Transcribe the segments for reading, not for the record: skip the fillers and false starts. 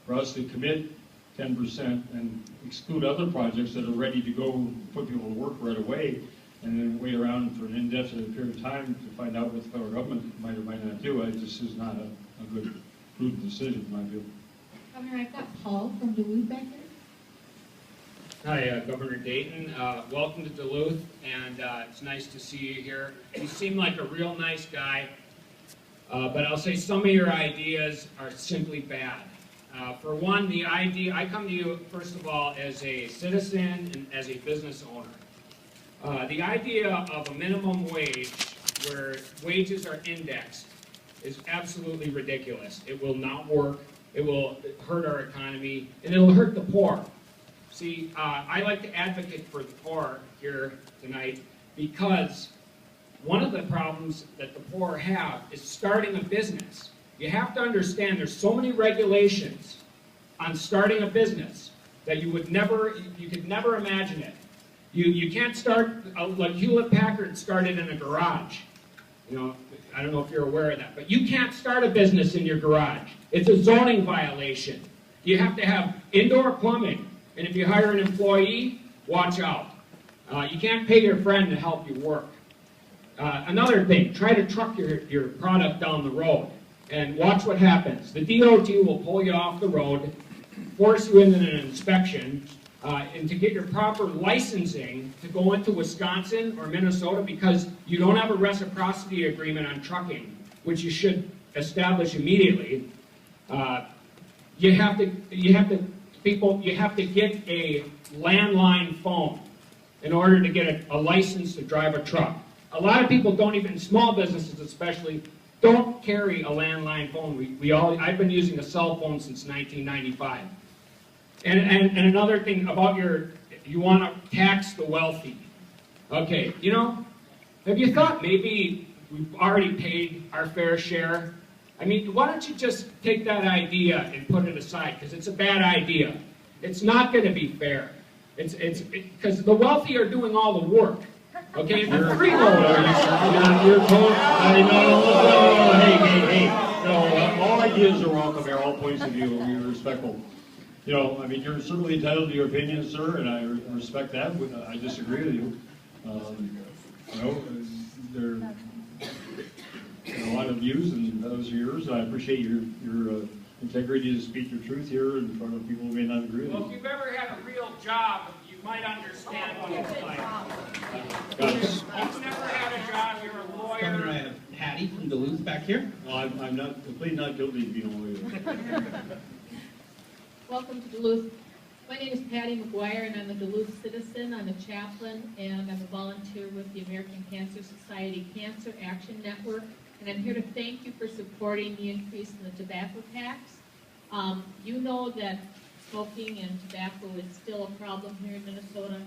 for us to commit 10% and exclude other projects that are ready to go, put people to work right away, and then wait around for an indefinite period of time to find out what the federal government might or might not do. It just is not a good, prudent decision, in my view. Governor, I've got Paul from Duluth back here. Hi, Governor Dayton. Welcome to Duluth, and it's nice to see you here. You seem like a real nice guy, but I'll say some of your ideas are simply bad. For one, the idea, I come to you, first of all, as a citizen and as a business owner. The idea of a minimum wage where wages are indexed is absolutely ridiculous. It will not work. It will hurt our economy, and it will hurt the poor. See, I like to advocate for the poor here tonight because one of the problems that the poor have is starting a business. You have to understand there's so many regulations on starting a business that you could never imagine it. You can't start, like Hewlett-Packard started in a garage. You know, I don't know if you're aware of that, but you can't start a business in your garage. It's a zoning violation. You have to have indoor plumbing, and if you hire an employee, watch out. You can't pay your friend to help you work. Another thing, try to truck your product down the road, and watch what happens. The DOT will pull you off the road, force you into an inspection, and to get your proper licensing to go into Wisconsin or Minnesota, because you don't have a reciprocity agreement on trucking, which you should establish immediately. You have to get a landline phone in order to get a license to drive a truck. A lot of people don't even, small businesses especially, don't carry a landline phone. I've been using a cell phone since 1995. And another thing about you want to tax the wealthy. Okay, you know, have you thought maybe we've already paid our fair share? I mean, why don't you just take that idea and put it aside, because it's a bad idea. It's not going to be fair. Because the wealthy are doing all the work. Okay, if you're freeloader, You're told, hey. No, all ideas are welcome here, all points of view, we're respectful. You know, I mean, you're certainly entitled to your opinion, sir, and I respect that. I disagree with you. You know, there are a lot of views, and those are yours. I appreciate your integrity to speak your truth here in front of people who may not agree with you. Well, if you've ever had a real job, you might understand what it's like. You've never had a job, you're a lawyer. Governor, I have Patty from Duluth back here. Well, I'm not completely not guilty of being a lawyer. Welcome to Duluth. My name is Patty McGuire, and I'm a Duluth citizen. I'm a chaplain, and I'm a volunteer with the American Cancer Society Cancer Action Network. And I'm here to thank you for supporting the increase in the tobacco tax. You know that smoking and tobacco is still a problem here in Minnesota,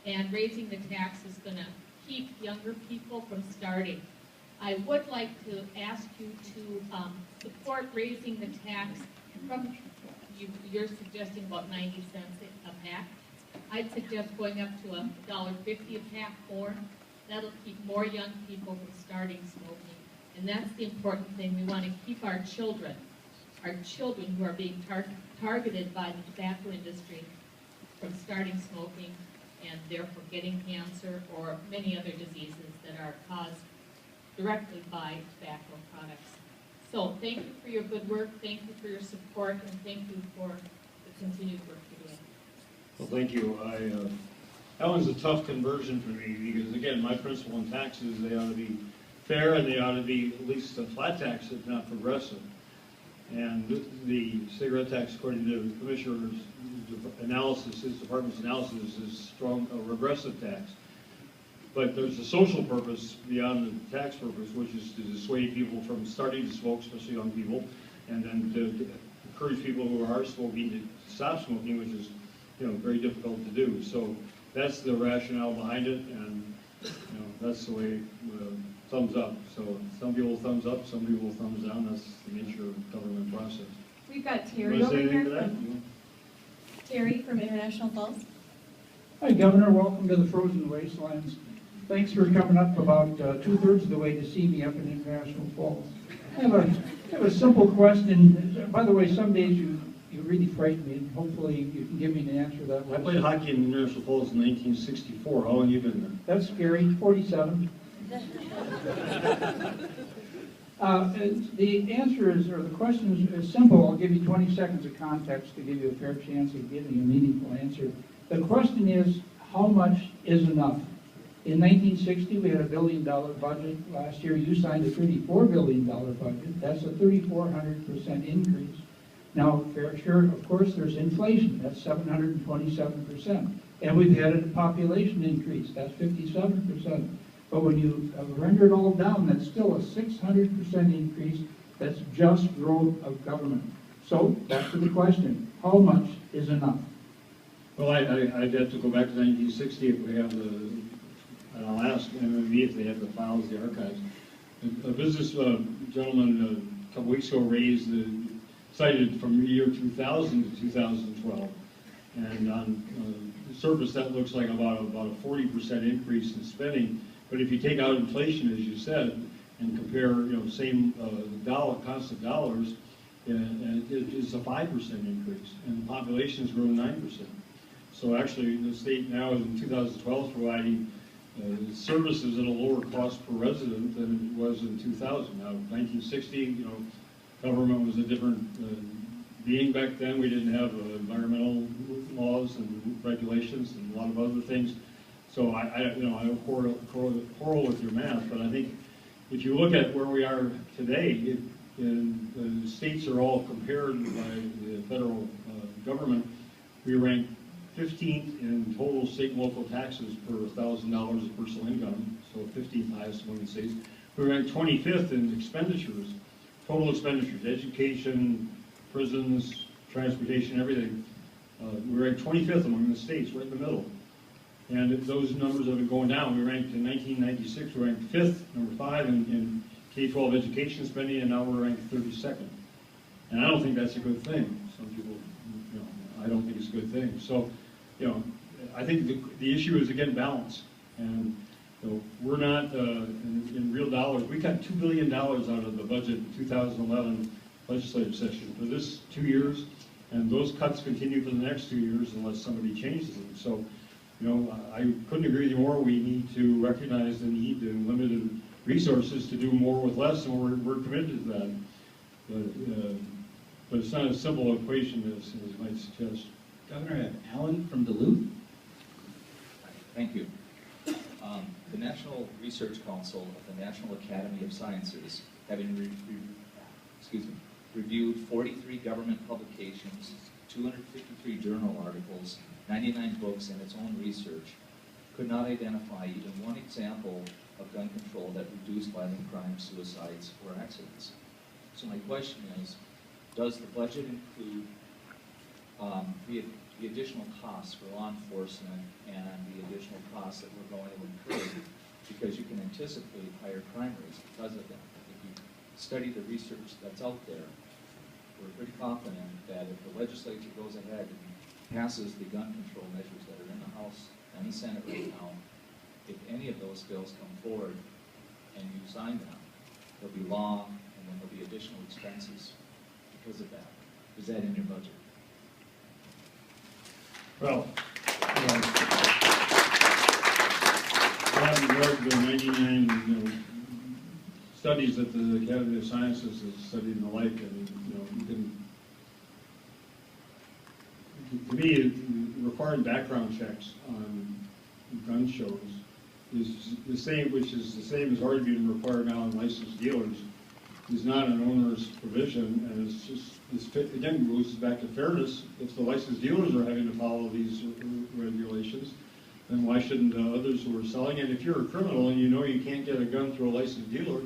and raising the tax is going to keep younger people from starting. I would like to ask you to support raising the tax from, you're suggesting about 90 cents a pack. I'd suggest going up to $1.50 a pack more. That'll keep more young people from starting smoking. And that's the important thing. We want to keep our children who are being targeted by the tobacco industry from starting smoking and therefore getting cancer or many other diseases that are caused directly by tobacco products. So thank you for your good work, thank you for your support, and thank you for the continued work you're doing. Well, thank you. That one's a tough conversion for me because, again, my principle in taxes, they ought to be fair and they ought to be at least a flat tax, if not progressive. And the cigarette tax, according to the Commissioner's analysis, his department's analysis, is strong, a regressive tax. But there's a social purpose beyond the tax purpose, which is to dissuade people from starting to smoke, especially young people, and then to encourage people who are smoking to stop smoking, which is, you know, very difficult to do. So that's the rationale behind it, and you know, that's the way thumbs up. So some people thumbs up, some people thumbs down. That's the nature of the government process. We've got Terry Want to over say anything here. to that? Terry from International Falls. Hi, Governor. Welcome to the Frozen Wastelands. Thanks for coming up about 2/3 of the way to see me up in International Falls. I have a simple question. By the way, some days you really frightened me, and hopefully you can give me an answer to that. I played hockey in International Falls in 1964. How long have you been there? That's scary, 47. The answer is, or the question is simple. I'll give you 20 seconds of context to give you a fair chance of giving a meaningful answer. The question is, how much is enough? In 1960, we had $1 billion budget. Last year, you signed a $34 billion budget. That's a 3,400% increase. Now, sure, of course, there's inflation. That's 727%. And we've had a population increase. That's 57%. But when you render it all down, that's still a 600% increase. That's just growth of government. So, back to the question, how much is enough? Well, I'd have to go back to 1960 if we have and I'll ask MME if they have the files, the archives. A business gentleman a couple weeks ago cited from the year 2000 to 2012. And on the surface, that looks like about a 40% increase in spending. But if you take out inflation, as you said, and compare, same constant dollars, it's a 5% increase, and the population has grown 9%. So actually, the state now in 2012 is providing services at a lower cost per resident than it was in 2000. Now, 1960, government was a different being back then. We didn't have environmental laws and regulations and a lot of other things. So I don't quarrel with your math, but I think if you look at where we are today, the states are all compared by the federal government. We rank 15th in total state and local taxes per $1,000 of personal income, so 15th highest among the states. We rank 25th in expenditures, total expenditures, education, prisons, transportation, everything. We ranked 25th among the states, right in the middle. And those numbers have been going down. We ranked in 1996, we ranked 5th, number 5 in K-12 education spending, and now we're ranked 32nd. And I don't think that's a good thing. Some people, I don't think it's a good thing. So, I think the issue is, again, balance. And we're not, in real dollars, we cut $2 billion out of the budget in 2011 legislative session for this 2 years, and those cuts continue for the next 2 years unless somebody changes them. So, I couldn't agree with you more. We need to recognize the need and limited resources to do more with less, and we're committed to that. But it's not a simple equation as you might suggest. Governor, I have Alan from Duluth. Thank you. The National Research Council of the National Academy of Sciences, having reviewed 43 government publications, 253 journal articles, 99 books, and its own research, could not identify even one example of gun control that reduced violent crimes, suicides, or accidents. So my question is, does the budget include the additional costs for law enforcement and the additional costs that we're going to incur, because you can anticipate higher crime rates because of that? If you study the research that's out there, we're pretty confident that if the legislature goes ahead and passes the gun control measures that are in the House and the Senate right now, if any of those bills come forward and you sign them, there'll be law and then there'll be additional expenses because of that. Is that in your budget? Well, with regard to the 99 studies that the Academy of Sciences has studied and the like, and to me, requiring background checks on gun shows is the same, which is the same as already being required now on licensed dealers, is not an onerous provision, and it's just, again, goes back to fairness. If the licensed dealers are having to follow these regulations, then why shouldn't others who are selling it? If you're a criminal and you can't get a gun through a licensed dealer,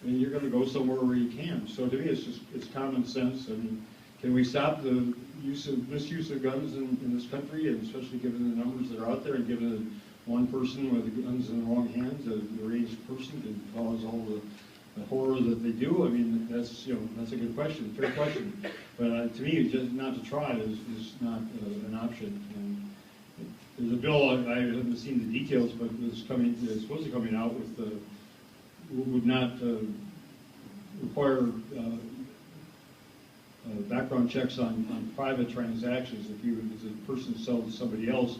then you're going to go somewhere where you can. So to me, it's common sense. I mean, can we stop the misuse of guns in this country, and especially given the numbers that are out there, and given that one person with the guns in the wrong hands, a deranged person, can cause all the horror that they do? I mean, that's a good question, fair question. But to me, just not to try is not an option. And there's a bill, I haven't seen the details, but it's supposed to be coming out with would not require background checks on private transactions, if a person sells to somebody else.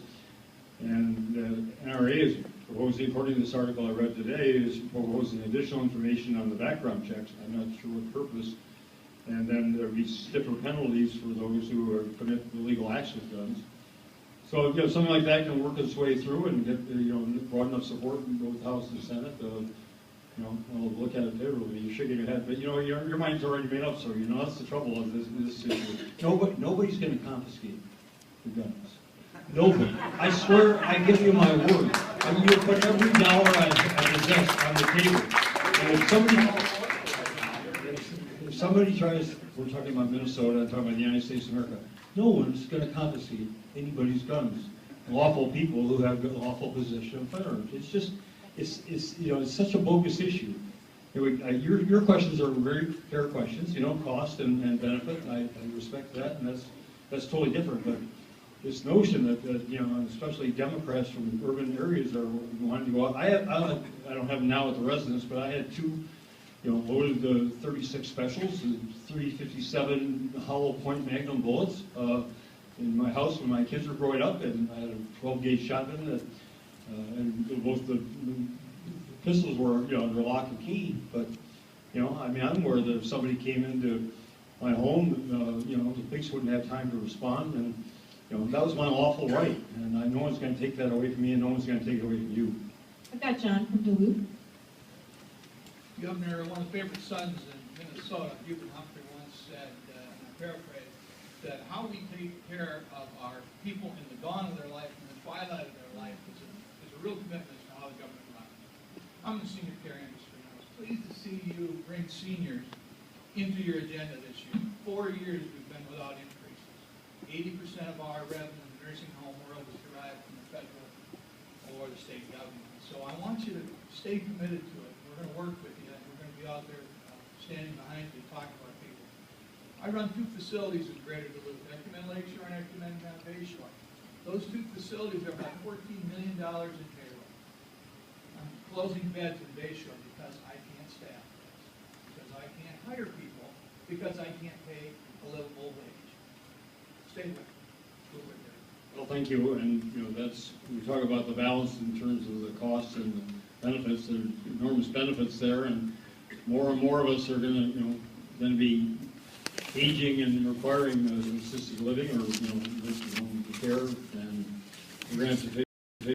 And the NRA is proposing, according to this article I read today, is proposing additional information on the background checks. I'm not sure what purpose. And then there'll be stiffer penalties for those who are commit illegal acts with guns. So, you know, something like that can work its way through and get, you know, broad enough support in both House and Senate. You know, I'll look at it favorably. You're shaking your head, but you know, your mind's already made up. So you know, that's the trouble of this issue. Nobody's going to confiscate the guns. Nobody. I swear, I give you my word. I mean, you put every dollar I possess on the table. And if somebody tries, we're talking about Minnesota, I'm talking about the United States of America. No one's going to confiscate anybody's guns. Lawful people who have lawful possession of firearms. It's just, it's you know, it's such a bogus issue. Your questions are very fair questions. You know, cost and benefit. I respect that, and that's totally different. But this notion that you know, especially Democrats from urban areas are wanting to go out. I don't have them now with the residents, but I had two, you know, loaded 36 specials and 357 hollow point Magnum bullets in my house when my kids were growing up, and I had a 12-gauge shotgun that, and both the pistols were, you know, under lock and key. But you know, I mean, I'm aware that if somebody came into my home, you know, the police wouldn't have time to respond, and you know, that was my lawful right, and no one's going to take that away from me, and no one's going to take it away from you. I've got John from Duluth. Governor, one of the favorite sons in Minnesota, Hubert Humphrey, once said, and I paraphrase, that how we take care of our people in the dawn of their life and the twilight of their life is a real commitment to how the government runs. I'm in the senior care industry, and I was pleased to see you bring seniors into your agenda this year. 4 years we've been without increases. 80% of our revenue in the nursing home world is derived from the federal or the state government. So I want you to stay committed to it. We're going to work with you, and we're going to be out there standing behind you, talking to our people. I run 2 facilities in Greater Duluth, Ecumen Lakeshore and Ecumen Bayshore. Those 2 facilities are about $14 million in payroll. I'm closing beds in Bayshore because I can't staff this, because I can't hire people, because I can't pay a livable wage. Stay with me. Well, thank you, and you know, that's, we talk about the balance in terms of the costs and the benefits. There's enormous benefits there, and more of us are going to, you know, going to be aging and requiring assisted living or, you know, care, and we're going to have to